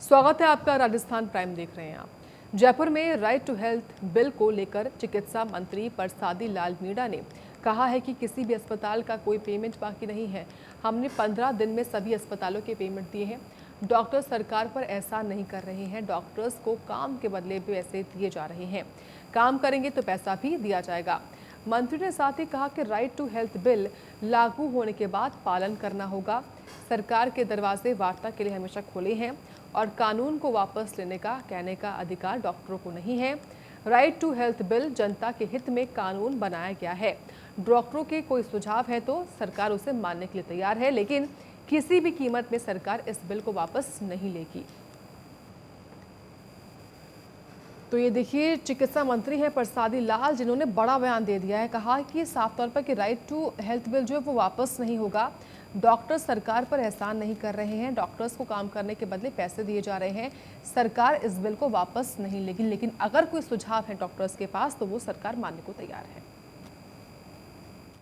स्वागत है आपका। राजस्थान प्राइम देख रहे हैं आप। जयपुर में राइट टू हेल्थ बिल को लेकर चिकित्सा मंत्री परसादी लाल मीणा ने कहा है कि किसी भी अस्पताल का कोई पेमेंट बाकी नहीं है। हमने 15 दिन में सभी अस्पतालों के पेमेंट दिए हैं। डॉक्टर सरकार पर एहसान नहीं कर रहे हैं। डॉक्टर्स को काम के बदले पैसे दिए जा रहे हैं। काम करेंगे तो पैसा भी दिया जाएगा। मंत्री ने साथ ही कहा कि राइट टू हेल्थ बिल लागू होने के बाद पालन करना होगा। सरकार के दरवाजे वार्ता के लिए हमेशा खुले हैं और कानून को वापस लेने का कहने का अधिकार डॉक्टरों को नहीं है। राइट टू हेल्थ बिल जनता के हित में कानून बनाया गया है। डॉक्टरों के कोई सुझाव है तो सरकार उसे मानने के लिए तैयार है, लेकिन किसी भी कीमत में सरकार इस बिल को वापस नहीं लेगी। तो ये देखिए, चिकित्सा मंत्री हैं परसादी लाल, जिन्होंने बड़ा बयान दे दिया है। कहा कि साफ तौर पर कि राइट टू हेल्थ बिल जो है वो वापस नहीं होगा। डॉक्टर सरकार पर एहसान नहीं कर रहे हैं। डॉक्टर्स को काम करने के बदले पैसे दिए जा रहे हैं। सरकार इस बिल को वापस नहीं लेगी, लेकिन अगर कोई सुझाव है डॉक्टर्स के पास तो वो सरकार मानने को तैयार है।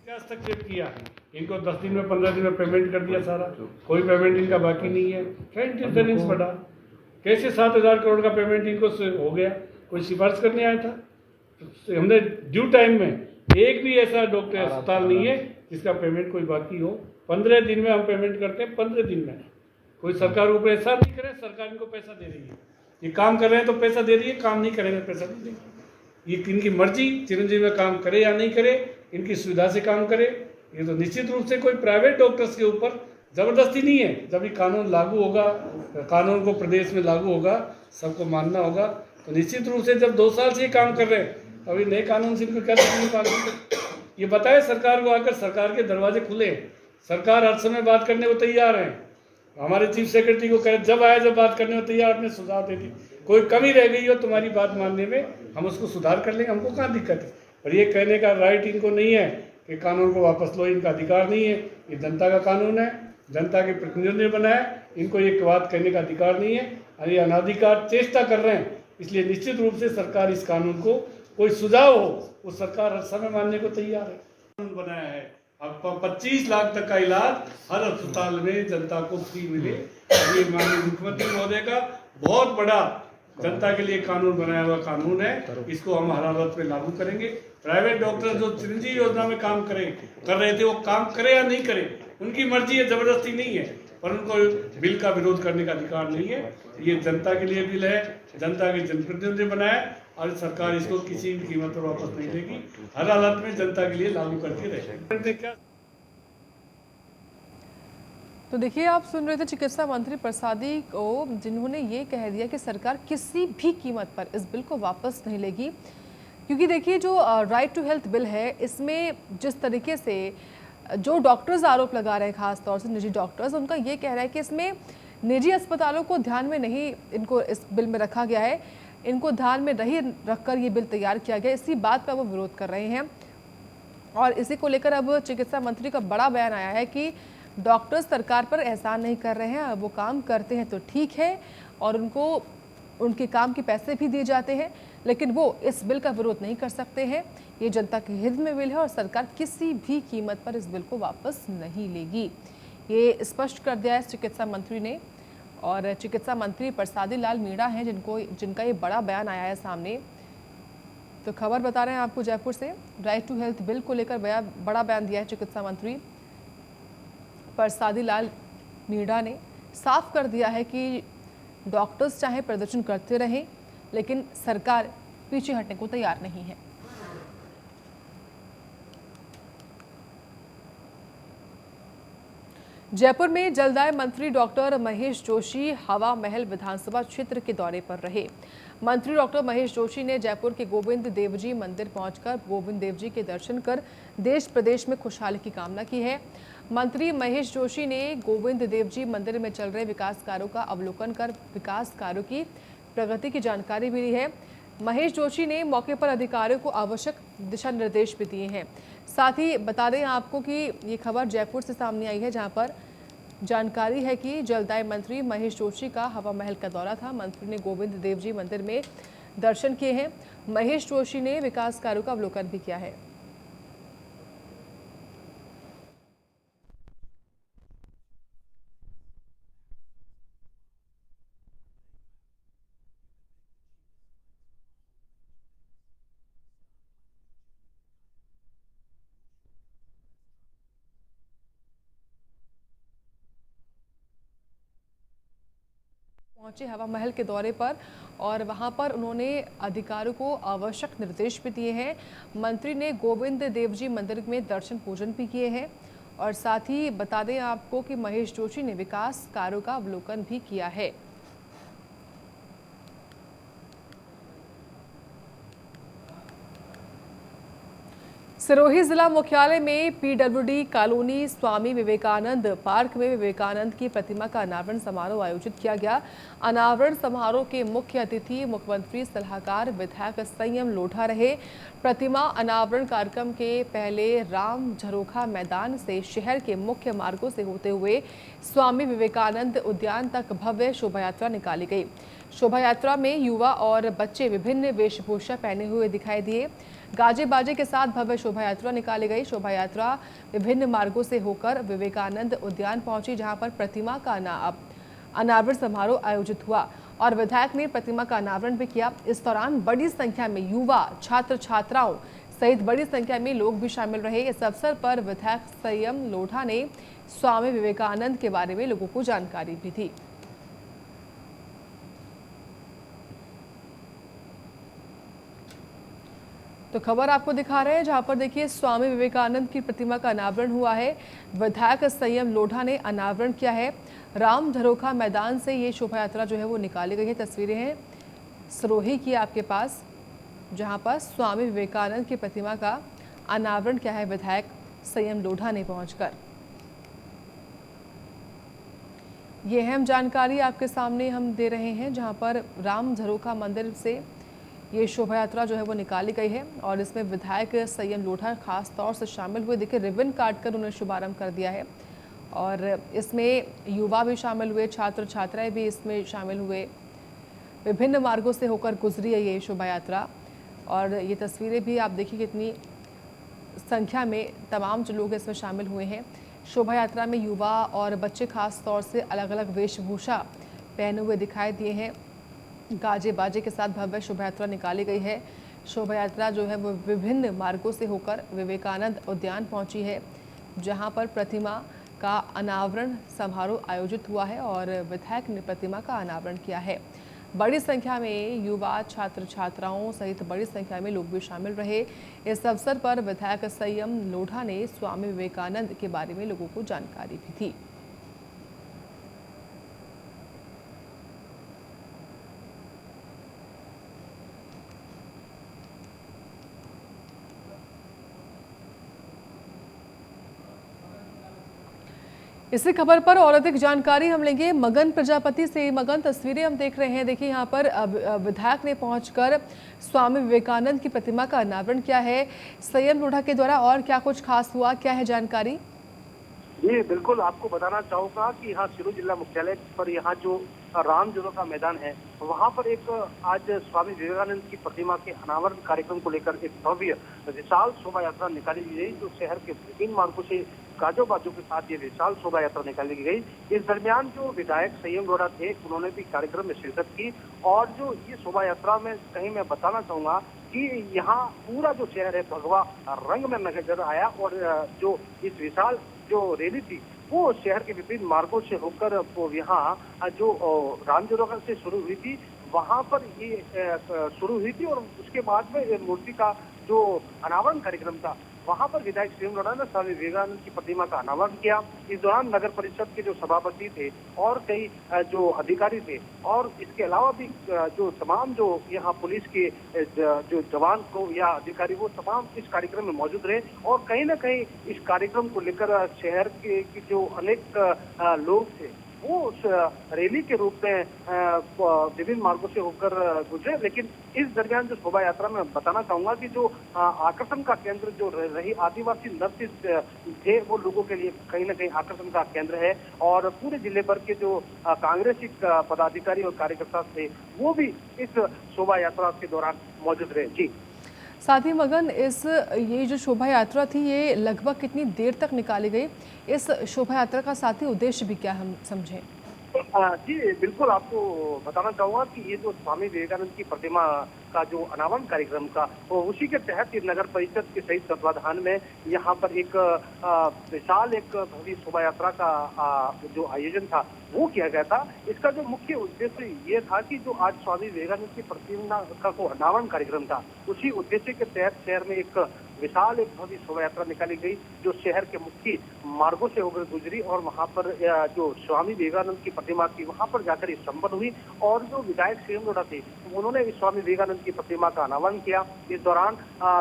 क्या हस्तक्षेप किया? इनको 10 दिन में 15 दिन में पेमेंट कर दिया सारा, कोई पेमेंट इनका बाकी नहीं है। क्या इंटेलिजेंस बढ़ा? कैसे 7,000 करोड़ का पेमेंट इनको हो गया? कोई सिफारिश करने आया था? तो हमने ड्यू टाइम में, एक भी ऐसा डॉक्टर अस्पताल नहीं है जिसका पेमेंट कोई बाकी हो। 15 दिन में हम पेमेंट करते हैं। 15 दिन में कोई सरकार ऊपर एहसान नहीं करे। सरकार इनको पैसा दे रही है। ये काम कर रहे हैं तो पैसा दे रही है, काम नहीं करेंगे पैसा नहीं देगी। ये इनकी मर्जी, चिरंजीवी में काम करे या नहीं करे, इनकी सुविधा से काम करे। ये तो निश्चित रूप से कोई प्राइवेट डॉक्टर्स के ऊपर जबरदस्ती नहीं है। जब ये कानून लागू होगा, कानून को प्रदेश में लागू होगा, सबको मानना होगा, तो निश्चित रूप से जब 2 साल से ये काम कर रहे हैं, अभी नए कानून से इनको क्या तकलीफ आ रही है? ये बताए सरकार को आकर, सरकार के दरवाजे खुले। सरकार हर समय बात करने को तैयार है। हमारे चीफ सेक्रेटरी को कहे जब बात करने को तैयार, अपने सुझाव दे दी। कोई कमी रह गई हो तुम्हारी बात मानने में, हम उसको सुधार कर लेंगे, हमको कहाँ दिक्कत है। और ये कहने का राइट इनको नहीं है कि कानून को वापस लो, इनका अधिकार नहीं है। ये जनता का कानून है, जनता के प्रतिनिधियों ने बनाया, इनको ये बात कहने का अधिकार नहीं है। और ये अनाधिकार चेष्टा कर रहे हैं। इसलिए निश्चित रूप से सरकार इस कानून को, कोई सुझाव हो वो सरकार हर समय मानने को तैयार है। कानून बनाया है अब 25 लाख तक का इलाज हर अस्पताल में जनता को फ्री मिले। ये माननीय मुख्यमंत्री महोदय का बहुत बड़ा जनता के लिए कानून बनाया हुआ कानून है। इसको हम हर हालत में लागू करेंगे। प्राइवेट डॉक्टर जो चिरंजीवी योजना में काम कर रहे थे, वो काम करे या नहीं करे, उनकी मर्जी है, जबरदस्ती नहीं है। पर उनको बिल का विरोध करने का अधिकार नहीं है। ये जनता के लिए बिल है, जनता के जनप्रतिनिधियों ने बनाया, और सरकार इसको किसी भी कीमत पर वापस नहीं देगी। हर हालत में जनता के लिए लागू करके रहेगी। तो देखिए, आप सुन रहे थे चिकित्सा मंत्री परसादी को, जिन्होंने ये कह दिया कि सरकार किसी भी कीमत पर इस बिल को वापस नहीं लेगी। क्योंकि देखिए, जो राइट टू हेल्थ बिल है, इसमें जिस तरीके से जो डॉक्टर्स आरोप लगा रहे हैं, खास तौर से निजी डॉक्टर्स, उनका ये कहना है कि इसमें निजी अस्पतालों को ध्यान में नहीं इनको इस बिल में रखा गया है। इनको ध्यान में नहीं रखकर ये बिल तैयार किया गया। इसी बात पर वो विरोध कर रहे हैं। और इसी को लेकर अब चिकित्सा मंत्री का बड़ा बयान आया है कि डॉक्टर्स सरकार पर एहसान नहीं कर रहे हैं। वो काम करते हैं तो ठीक है, और उनको उनके काम के पैसे भी दिए जाते हैं, लेकिन वो इस बिल का विरोध नहीं कर सकते हैं। ये जनता के हित में बिल है और सरकार किसी भी कीमत पर इस बिल को वापस नहीं लेगी। ये स्पष्ट कर दिया है चिकित्सा मंत्री ने। और चिकित्सा मंत्री परसादी लाल मीणा हैं, जिनका ये बड़ा बयान आया है सामने। तो खबर बता रहे हैं आपको जयपुर से। राइट टू हेल्थ बिल को लेकर बड़ा बयान दिया है चिकित्सा मंत्री परसादी लाल मीणा ने। साफ कर दिया है कि डॉक्टर्स चाहे प्रदर्शन करते रहें, लेकिन सरकार पीछे हटने को तैयार नहीं है। जयपुर में जलदाय मंत्री डॉक्टर महेश जोशी हवा महल विधानसभा क्षेत्र के दौरे पर रहे। मंत्री डॉक्टर महेश जोशी ने जयपुर के गोविंद देवजी मंदिर पहुंचकर गोविंद देवजी के दर्शन कर देश प्रदेश में खुशहाली की कामना की है। मंत्री महेश जोशी ने गोविंद देवजी मंदिर में चल रहे विकास कार्यों का अवलोकन कर विकास कार्यों की प्रगति की जानकारी भी ली है। महेश जोशी ने मौके पर अधिकारियों को आवश्यक दिशा निर्देश भी दिए हैं। साथ ही बता दें आपको कि ये खबर जयपुर से सामने आई है, जहां पर जानकारी है कि जलदाय मंत्री महेश जोशी का हवा महल का दौरा था। मंत्री ने गोविंद देवजी मंदिर में दर्शन किए हैं। महेश जोशी ने विकास कार्यों का अवलोकन भी किया है। पहुंचे हवा महल के दौरे पर और वहां पर उन्होंने अधिकारियों को आवश्यक निर्देश भी दिए हैं। मंत्री ने गोविंद देव जी मंदिर में दर्शन पूजन भी किए हैं और साथ ही बता दें आपको कि महेश जोशी ने विकास कार्यों का अवलोकन भी किया है। सिरोही जिला मुख्यालय में PWD colony Swami Vivekananda park में विवेकानंद की प्रतिमा का अनावरण समारोह आयोजित किया गया। अनावरण समारोह के मुख्य अतिथि मुख्यमंत्री सलाहकार विधायक संयम लोढ़ा रहे। प्रतिमा अनावरण कार्यक्रम के पहले राम झरोखा मैदान से शहर के मुख्य मार्गों से होते हुए स्वामी विवेकानंद उद्यान तक भव्य शोभा यात्रा निकाली गई। शोभा यात्रा में युवा और बच्चे विभिन्न वेशभूषा पहने हुए दिखाई दिए। गाजे बाजे के साथ भव्य शोभा यात्रा निकाली गई। शोभा यात्रा विभिन्न मार्गों से होकर विवेकानंद उद्यान पहुंची, जहां पर प्रतिमा का अनावरण समारोह आयोजित हुआ और विधायक ने प्रतिमा का अनावरण भी किया। इस दौरान बड़ी संख्या में युवा, छात्र छात्राओं सहित बड़ी संख्या में लोग भी शामिल रहे। इस अवसर पर विधायक संयम लोढ़ा ने स्वामी विवेकानंद के बारे में लोगों को जानकारी भी दी। तो खबर आपको दिखा रहे हैं जहां पर देखिए स्वामी विवेकानंद की प्रतिमा का अनावरण हुआ है। विधायक संयम लोढ़ा ने अनावरण किया है। राम झरोखा मैदान से ये शोभा यात्रा जो है वो निकाली गई है। तस्वीरें हैं सिरोही की आपके पास, जहां पर स्वामी विवेकानंद की प्रतिमा का अनावरण किया है विधायक संयम लोढ़ा ने पहुंचकर। ये अहम जानकारी आपके सामने हम दे रहे हैं, जहां पर राम झरोखा मंदिर से ये शोभा यात्रा जो है वो निकाली गई है और इसमें विधायक संयम लोढ़ा खास तौर से शामिल हुए। देखिए रिबन काट कर उन्होंने शुभारंभ कर दिया है और इसमें युवा भी शामिल हुए, छात्र छात्राएं भी इसमें शामिल हुए। विभिन्न मार्गों से होकर गुजरी है ये शोभा यात्रा और ये तस्वीरें भी आप देखिए कितनी संख्या में तमाम जो लोग इसमें शामिल हुए हैं। शोभा यात्रा में युवा और बच्चे खास तौर से अलग अलग वेशभूषा पहने हुए दिखाई दिए हैं। गाजे बाजे के साथ भव्य शोभा यात्रा निकाली गई है। शोभा यात्रा जो है वो विभिन्न मार्गों से होकर विवेकानंद उद्यान पहुंची है, जहां पर प्रतिमा का अनावरण समारोह आयोजित हुआ है और विधायक ने प्रतिमा का अनावरण किया है। बड़ी संख्या में युवा, छात्र छात्राओं सहित बड़ी संख्या में लोग भी शामिल रहे। इस अवसर पर विधायक संयम लोढ़ा ने स्वामी विवेकानंद के बारे में लोगों को जानकारी भी दी। इसी खबर पर और अधिक जानकारी हम लेंगे मगन प्रजापति से। मगन, तस्वीरें हम देख रहे हैं। देखिए यहाँ पर विधायक ने पहुंचकर स्वामी विवेकानंद की प्रतिमा का अनावरण किया है संयम लोढ़ा के द्वारा। और क्या कुछ खास हुआ, क्या है जानकारी? जी बिल्कुल, आपको बताना चाहूंगा कि यहाँ सिरोही जिला मुख्यालय पर यहाँ जो राम झरोखा मैदान है, वहाँ पर एक आज स्वामी विवेकानंद की प्रतिमा के अनावरण कार्यक्रम को लेकर एक भव्य विशाल शोभा यात्रा निकाली गई, जो शहर के विभिन्न मार्गों से गाजो बाजों के साथ ये विशाल शोभा यात्रा निकाली गई। इस दरमियान जो विधायक संयम लोढ़ा थे, उन्होंने भी कार्यक्रम में शिरकत की और जो ये शोभा यात्रा में कहीं मैं बताना चाहूंगा कि यहाँ पूरा जो शहर है भगवा रंग में नजर आया और जो इस विशाल जो रैली थी वो शहर के विभिन्न मार्गों से होकर यहाँ जो राम झरोखा से शुरू हुई थी, वहाँ पर ये शुरू हुई थी और उसके बाद में मूर्ति का जो अनावरण कार्यक्रम था, वहाँ पर विधायक संयम लोढ़ा ने स्वामी विवेकानंद की प्रतिमा का अनावरण किया। इस दौरान नगर परिषद के जो सभापति थे और कई जो अधिकारी थे और इसके अलावा भी जो तमाम जो यहाँ पुलिस के जो जवान को या अधिकारी वो तमाम इस कार्यक्रम में मौजूद रहे और कहीं ना कहीं इस कार्यक्रम को लेकर शहर के जो अनेक लोग थे वो उस रैली के रूप में विभिन्न मार्गों से होकर गुजरे। लेकिन इस दरमियान जो शोभा यात्रा में बताना चाहूंगा कि जो आकर्षण का केंद्र जो रही आदिवासी नृत्य थे, वो लोगों के लिए कहीं ना कहीं आकर्षण का केंद्र है और पूरे जिले भर के जो कांग्रेसी पदाधिकारी और कार्यकर्ता थे वो भी इस शोभा यात्रा के दौरान मौजूद रहे। जी साथ ही मगन, ये जो शोभा यात्रा थी ये लगभग कितनी देर तक निकाली गई? इस शोभा यात्रा का साथी उद्देश्य भी क्या हम समझें? जी बिल्कुल, आपको बताना चाहूंगा कि ये जो स्वामी विवेकानंद की प्रतिमा का जो अनावरण कार्यक्रम का, वो उसी के तहत नगर परिषद के सही तत्वाधान में यहाँ पर एक विशाल एक भव्य शोभा यात्रा का जो आयोजन था वो किया गया था। इसका जो मुख्य उद्देश्य ये था कि जो आज स्वामी विवेकानंद की प्रतिमा का को अनावरण कार्यक्रम था, उसी उद्देश्य के तहत शहर में एक विशाल एक भव्य शोभा यात्रा निकाली गई, जो शहर के मुख्य मार्गों से होकर गुजरी और वहां पर जो स्वामी विवेकानंद की प्रतिमा थी वहां पर जाकर ये संपन्न हुई। और जो विधायक सीएम लोढ़ा थे उन्होंने इस स्वामी विवेकानंद की प्रतिमा का अनावरण किया। इस दौरान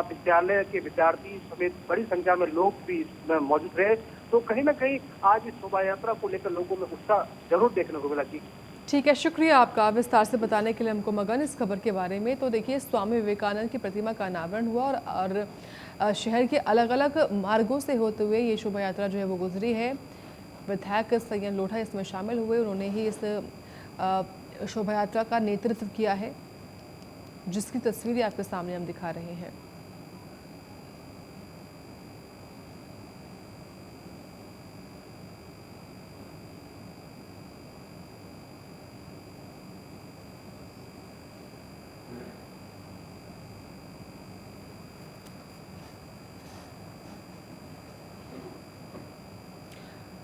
विद्यालय के विद्यार्थी समेत बड़ी संख्या में लोग भी इसमें मौजूद रहे। तो कहीं ना कहीं आज इस शोभा यात्रा को लेकर लोगों में उत्साह जरूर देखने को मिला। जी ठीक है, शुक्रिया आपका विस्तार से बताने के लिए हमको मगन इस खबर के बारे में। तो देखिए, स्वामी विवेकानंद की प्रतिमा का अनावरण हुआ और शहर के अलग अलग मार्गों से होते हुए ये शोभा यात्रा जो है वो गुजरी है। विधायक संयम लोढ़ा इसमें शामिल हुए, उन्होंने ही इस शोभा यात्रा का नेतृत्व किया है, जिसकी तस्वीरें आपके सामने हम दिखा रहे हैं।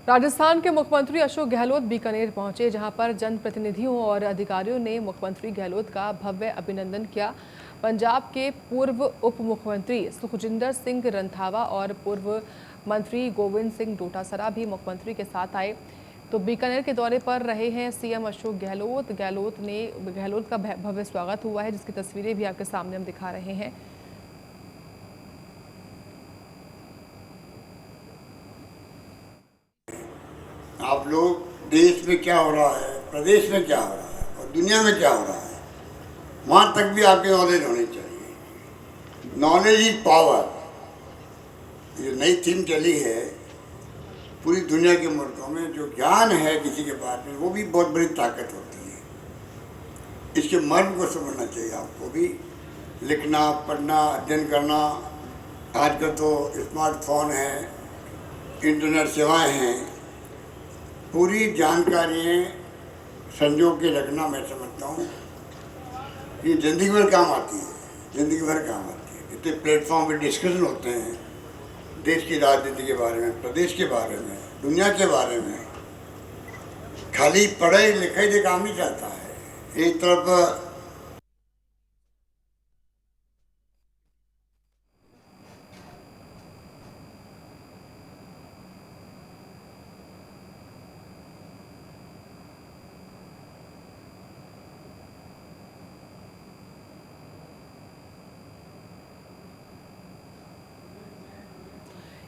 राजस्थान के मुख्यमंत्री अशोक गहलोत बीकानेर पहुंचे, जहां पर जनप्रतिनिधियों और अधिकारियों ने मुख्यमंत्री गहलोत का भव्य अभिनंदन किया। पंजाब के पूर्व उप मुख्यमंत्री सुखजिंदर सिंह रंधावा और पूर्व मंत्री गोविंद सिंह डोटासरा भी मुख्यमंत्री के साथ आए। तो बीकानेर के दौरे पर रहे हैं सीएम अशोक गहलोत। गहलोत का भव्य स्वागत हुआ है, जिसकी तस्वीरें भी आपके सामने हम दिखा रहे हैं। आप लोग देश में क्या हो रहा है, प्रदेश में क्या हो रहा है और दुनिया में क्या हो रहा है, वहाँ तक भी आपकी नॉलेज होनी चाहिए। नॉलेज इज पावर, ये नई थीम चली है पूरी दुनिया के मुल्कों में। जो ज्ञान है किसी के पास में, वो भी बहुत बड़ी ताकत होती है। इसके मर्म को समझना चाहिए आपको भी। लिखना, पढ़ना, अध्ययन करना, आजकल तो स्मार्टफोन है, इंटरनेट सेवाएं हैं, पूरी जानकारियाँ संजो के रखना मैं समझता हूँ ये ज़िंदगी भर काम आती है, ज़िंदगी भर काम आती है। इतने प्लेटफॉर्म पे डिस्कशन होते हैं देश की राजनीति के बारे में, प्रदेश के बारे में, दुनिया के बारे में। खाली पढ़ाई लिखाई से काम नहीं चलता है। एक तरफ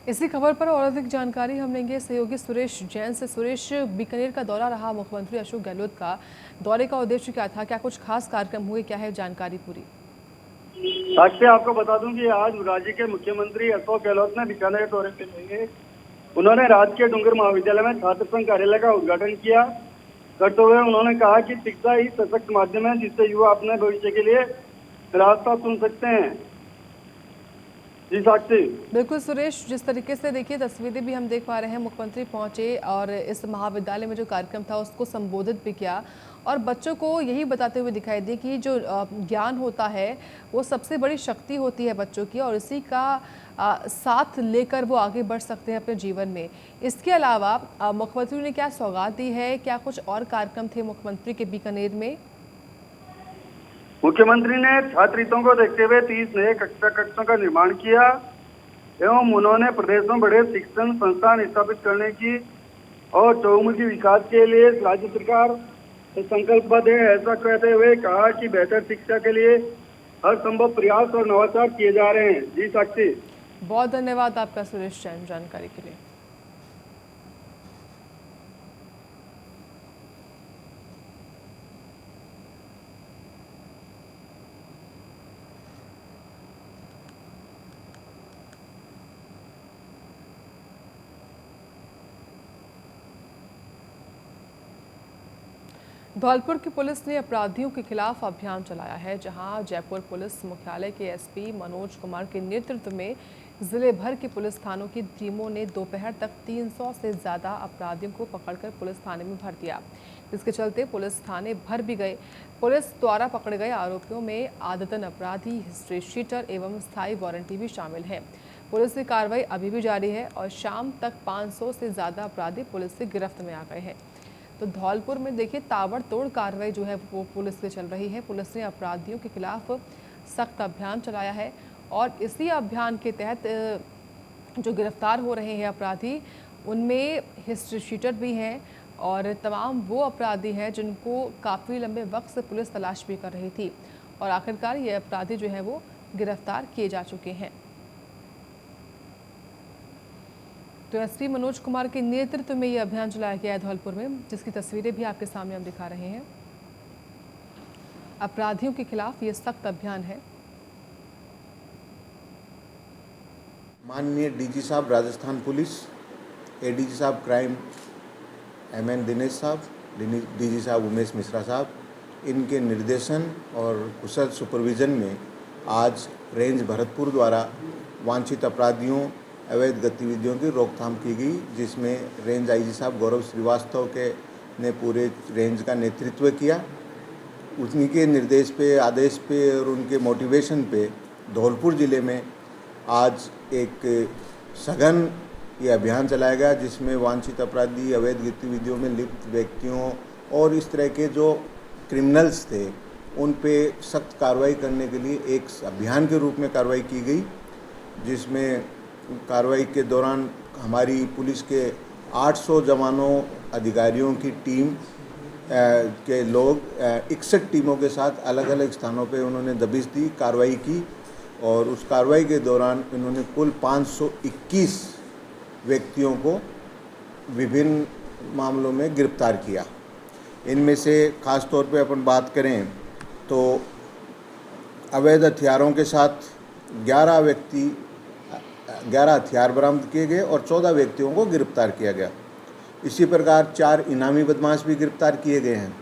इसी खबर पर और अधिक जानकारी हम लेंगे सहयोगी सुरेश जैन से। सुरेश, बीकानेर का दौरा रहा मुख्यमंत्री अशोक गहलोत का, दौरे का उद्देश्य क्या था, क्या कुछ खास कार्यक्रम हुए, क्या है जानकारी पूरी? साक्षी, आपको बता दूं कि आज राज्य के मुख्यमंत्री अशोक गहलोत ने बीकानेर दौरे पे गए। उन्होंने राजकीय डूंगर महाविद्यालय में छात्र संघ कार्यालय का उद्घाटन किया। करते हुए उन्होंने कहा कि शिक्षा ही सशक्त माध्यम है जिससे युवा अपने भविष्य के लिए रास्ता चुन सकते हैं। जी साक्षी। बिल्कुल सुरेश, जिस तरीके से देखिए तस्वीरें भी हम देख पा रहे हैं, मुख्यमंत्री पहुंचे और इस महाविद्यालय में जो कार्यक्रम था उसको संबोधित भी किया और बच्चों को यही बताते हुए दिखाई दिए कि जो ज्ञान होता है वो सबसे बड़ी शक्ति होती है बच्चों की, और इसी का साथ लेकर वो आगे बढ़ सकते हैं अपने जीवन में। इसके अलावा मुख्यमंत्री ने क्या सौगात दी है, क्या कुछ और कार्यक्रम थे मुख्यमंत्री के बीकानेर में? मुख्यमंत्री ने छात्र हितों को देखते हुए 30 नए कक्षों का निर्माण किया एवं उन्होंने प्रदेश में बड़े शिक्षण संस्थान स्थापित करने की और चहुमुखी विकास के लिए राज्य सरकार संकल्पबद्ध है, ऐसा कहते हुए कहा कि बेहतर शिक्षा के लिए हर संभव प्रयास और नवाचार किए जा रहे हैं। जी साक्षी। बहुत धन्यवाद आपका सुरेश जैन जानकारी के लिए। धौलपुर की पुलिस ने अपराधियों के खिलाफ अभियान चलाया है, जहां जयपुर पुलिस मुख्यालय के एसपी मनोज कुमार के नेतृत्व में जिले भर के पुलिस थानों की टीमों ने दोपहर तक 300 से ज्यादा अपराधियों को पकड़कर पुलिस थाने में भर दिया। जिसके चलते पुलिस थाने भर भी गए। पुलिस द्वारा पकड़े गए आरोपियों में आदतन अपराधी, हिस्ट्री शीटर एवं स्थायी वारंटी भी शामिल हैं। पुलिस की कार्रवाई अभी भी जारी है और शाम तक 500 से ज़्यादा अपराधी पुलिस की गिरफ्त में आ गए हैं। तो धौलपुर में देखिए ताबड़तोड़ कार्रवाई जो है वो पुलिस की चल रही है। पुलिस ने अपराधियों के खिलाफ सख्त अभियान चलाया है और इसी अभियान के तहत जो गिरफ्तार हो रहे हैं अपराधी, उनमें हिस्ट्री शीटर भी हैं और तमाम वो अपराधी हैं जिनको काफ़ी लंबे वक्त से पुलिस तलाश भी कर रही थी और आखिरकार ये अपराधी जो है वो गिरफ्तार किए जा चुके हैं। तो एसपी मनोज कुमार के नेतृत्व में ये अभियान चलाया गया है धौलपुर में, जिसकी तस्वीरें भी आपके सामने हम दिखा रहे हैं। अपराधियों के खिलाफ ये सख्त अभियान है। माननीय डीजी साहब राजस्थान पुलिस, एडीजी साहब क्राइम एमएन दिनेश साहब, डीजी साहब उमेश मिश्रा साहब, इनके निर्देशन और कुशल सुपरविजन में आज रेंज भरतपुर द्वारा वांछित अपराधियों, अवैध गतिविधियों की रोकथाम की गई, जिसमें रेंज आईजी साहब गौरव श्रीवास्तव के ने पूरे रेंज का नेतृत्व किया। उनके निर्देश पे, आदेश पे और उनके मोटिवेशन पे धौलपुर ज़िले में आज एक सघन ये अभियान चलाया गया, जिसमें वांछित अपराधी, अवैध गतिविधियों में लिप्त व्यक्तियों और इस तरह के जो क्रिमिनल्स थे उन पे सख्त कार्रवाई करने के लिए एक अभियान के रूप में कार्रवाई की गई, जिसमें कार्रवाई के दौरान हमारी पुलिस के 800 जवानों, अधिकारियों की टीम के लोग 61 टीमों के साथ अलग अलग स्थानों पे उन्होंने दबिश दी, कार्रवाई की और उस कार्रवाई के दौरान इन्होंने कुल 521 व्यक्तियों को विभिन्न मामलों में गिरफ्तार किया। इनमें से ख़ास तौर पे अपन बात करें तो अवैध हथियारों के साथ 11 हथियार बरामद किए गए और 14 व्यक्तियों को गिरफ्तार किया गया। इसी प्रकार 4 इनामी बदमाश भी गिरफ्तार किए गए हैं।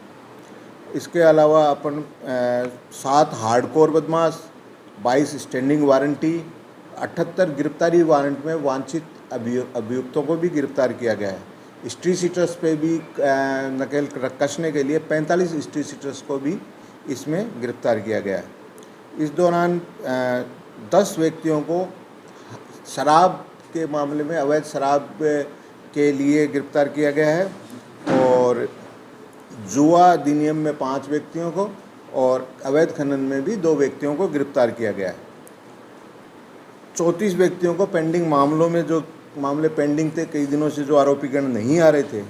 इसके अलावा अपन 7 हार्डकोर बदमाश, 22 स्टैंडिंग वारंटी, 78 गिरफ्तारी वारंट में वांछित अभियुक्तों को भी गिरफ्तार किया गया है। स्ट्रीट सीटर्स पे भी नकेल कसने के लिए 45 स्ट्रीट सीटर्स को भी इसमें गिरफ्तार किया गया है। इस दौरान 10 व्यक्तियों को शराब के मामले में, अवैध शराब के लिए गिरफ्तार किया गया है और जुआ अधिनियम में 5 व्यक्तियों को और अवैध खनन में भी 2 व्यक्तियों को गिरफ्तार किया गया है। 34 व्यक्तियों को पेंडिंग मामलों में, जो मामले पेंडिंग थे कई दिनों से, जो आरोपीगण नहीं आ रहे थे,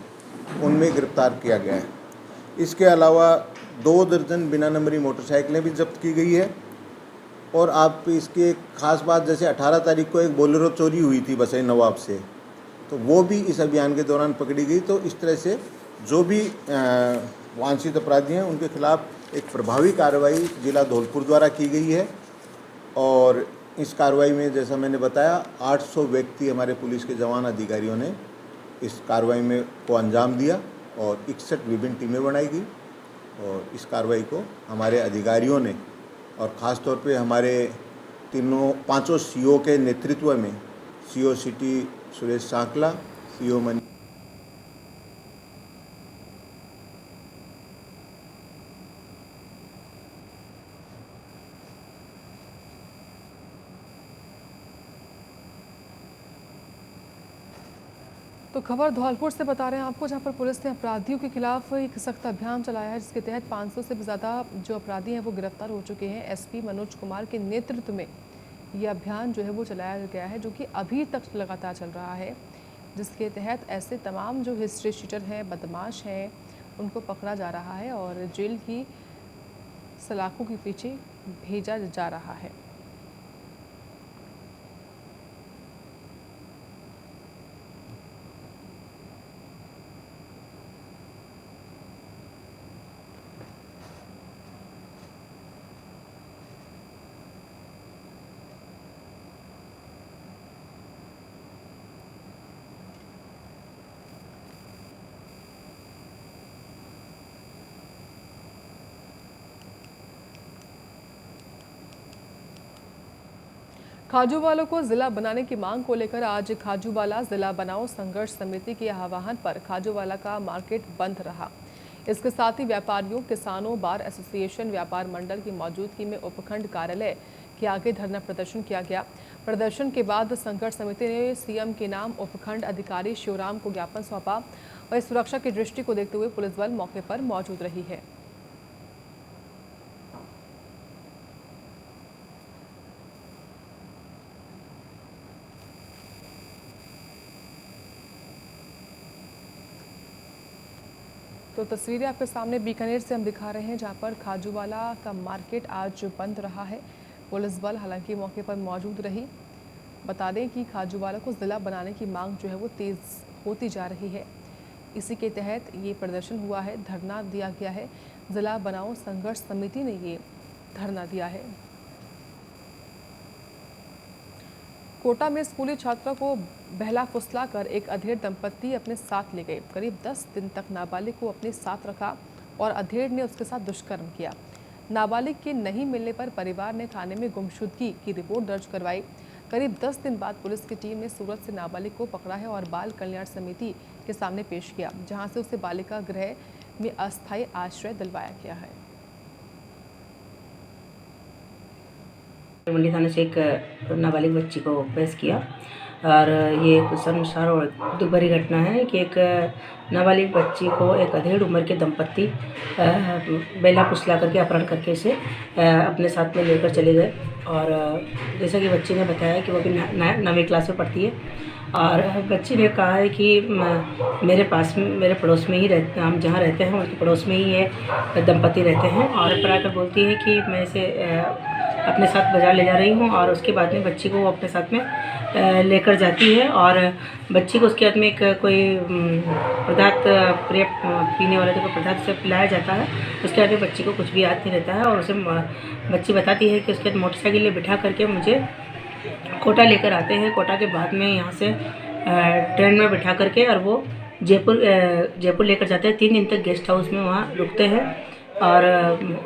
उनमें गिरफ्तार किया गया है। इसके अलावा 2 दर्जन बिना नंबरी मोटरसाइकिलें भी जब्त की गई है और आप इसकी एक ख़ास बात, जैसे 18 तारीख को एक बोलेरो चोरी हुई थी बसई नवाब से, तो वो भी इस अभियान के दौरान पकड़ी गई। तो इस तरह से जो भी वांछित अपराधी हैं उनके खिलाफ एक प्रभावी कार्रवाई जिला धौलपुर द्वारा की गई है और इस कार्रवाई में, जैसा मैंने बताया, 800 व्यक्ति हमारे पुलिस के जवान अधिकारियों ने इस कार्रवाई में को अंजाम दिया और 61 विभिन्न टीमें बनाई गई और इस कार्रवाई को हमारे अधिकारियों ने और ख़ास तौर पे हमारे 5 सीओ के नेतृत्व में, सीओ सिटी सुरेश सांकला, सीओ मनी तो खबर धौलपुर से बता रहे हैं आपको, जहां पर पुलिस ने अपराधियों के खिलाफ एक सख्त अभियान चलाया है, जिसके तहत 500 से भी ज़्यादा जो अपराधी हैं वो गिरफ्तार हो चुके हैं। एसपी मनोज कुमार के नेतृत्व में ये अभियान जो है वो चलाया गया है, जो कि अभी तक लगातार चल रहा है, जिसके तहत ऐसे तमाम जो हिस्ट्री शीटर हैं, बदमाश हैं, उनको पकड़ा जा रहा है और जेल की सलाखों के पीछे भेजा जा रहा है। खाजूवाला को जिला बनाने की मांग को लेकर आज खाजूवाला जिला बनाओ संघर्ष समिति के आह्वान पर खाजूवाला का मार्केट बंद रहा। इसके साथ ही व्यापारियों, किसानों, बार एसोसिएशन, व्यापार मंडल की मौजूदगी में उपखंड कार्यालय के आगे धरना प्रदर्शन किया गया। प्रदर्शन के बाद संघर्ष समिति ने सीएम के नाम उपखंड अधिकारी शिवराम को ज्ञापन सौंपा और इस सुरक्षा की दृष्टि को देखते हुए पुलिस बल मौके पर मौजूद रही है। तो तस्वीरें आपके सामने बीकानेर से हम दिखा रहे हैं, जहां पर खाजूवाला का मार्केट आज बंद रहा है। पुलिस बल हालांकि मौके पर मौजूद रही। बता दें कि खाजूवाला को ज़िला बनाने की मांग जो है वो तेज़ होती जा रही है। इसी के तहत ये प्रदर्शन हुआ है, धरना दिया गया है। ज़िला बनाओ संघर्ष समिति ने ये धरना दिया है। कोटा में स्कूली छात्रा को बहला फुसला कर एक अधेड़ दंपत्ति अपने साथ ले गए। करीब 10 दिन तक नाबालिग को अपने साथ रखा और अधेड़ ने उसके साथ दुष्कर्म किया। नाबालिग के नहीं मिलने पर परिवार ने थाने में गुमशुदगी की रिपोर्ट दर्ज करवाई। करीब 10 दिन बाद पुलिस की टीम ने सूरत से नाबालिग को पकड़ा है और बाल कल्याण समिति के सामने पेश किया, जहां से उसे बालिका गृह में अस्थायी आश्रय दिलवाया गया है। मंडी थाने से एक नाबालिग बच्ची को पेश किया और ये एक शर्मसार और दुख भरी घटना है कि एक नाबालिग बच्ची को एक अधेड़ उम्र के दंपत्ति बेला फुसला करके अपहरण करके इसे अपने साथ में लेकर चले गए। और जैसा कि बच्ची ने बताया कि वो अभी 9वीं क्लास में पढ़ती है और बच्ची ने कहा है कि मेरे पड़ोस में ही हम जहाँ रहते हैं उनके पड़ोस में ही ये दंपत्ति रहते हैं। और पर आकर बोलती है कि मैं इसे अपने साथ बाज़ार ले जा रही हूँ और उसके बाद में बच्ची को वो अपने साथ में लेकर जाती है और बच्ची को उसके हाथ में एक कोई पदार्थ पीने वाले कोई पदार्थ से पिलाया जाता है। उसके बाद में बच्ची को कुछ भी याद नहीं रहता है और उसे बच्ची बताती है कि उसके बाद मोटरसाइकिल में बिठा करके मुझे कोटा लेकर आते हैं। कोटा के बाद में यहाँ से ट्रेन में बिठा करके और वो जयपुर लेकर जाते हैं। 3 दिन तक गेस्ट हाउस में वहाँ रुकते हैं और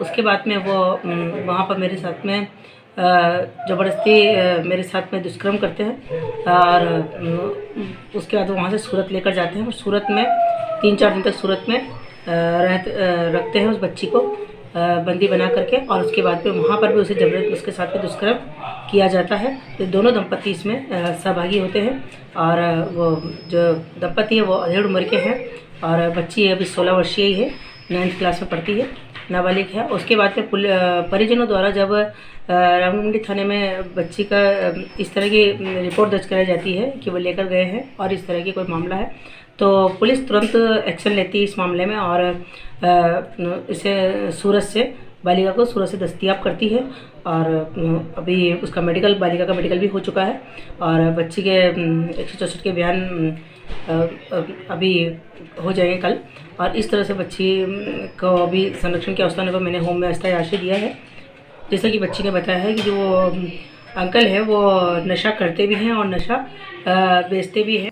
उसके बाद में वो वहाँ पर मेरे साथ में ज़बरदस्ती मेरे साथ में दुष्कर्म करते हैं और उसके बाद वहाँ से सूरत लेकर जाते हैं और सूरत में 3-4 दिन तक सूरत में रखते हैं उस बच्ची को बंदी बना करके और उसके बाद में वहाँ पर भी उसे जबरदस्ती उसके साथ में दुष्कर्म किया जाता है। तो दोनों दंपत्ति इसमें सहभागी होते हैं और वो जो दंपत्ति है वो अधेड़ उम्र के हैं और बच्ची अभी 16 वर्षीय ही है, 9th क्लास में पढ़ती है, नाबालिग है। उसके बाद में परिजनों द्वारा जब रामगढ़ थाने में बच्ची का इस तरह की रिपोर्ट दर्ज कराई जाती है कि वो लेकर गए हैं और इस तरह की कोई मामला है तो पुलिस तुरंत एक्शन लेती है इस मामले में और इसे बालिका को सूरत से दस्तयाब करती है और अभी उसका बालिका का मेडिकल भी हो चुका है और बच्ची के 164 के बयान अभी हो जाएंगे कल। और इस तरह से बच्ची को अभी संरक्षण की अवस्था पर मैंने होम में अस्थायी आश्रय दिया है। जैसा कि बच्ची ने बताया है कि जो अंकल है वो नशा करते भी हैं और नशा बेचते भी हैं।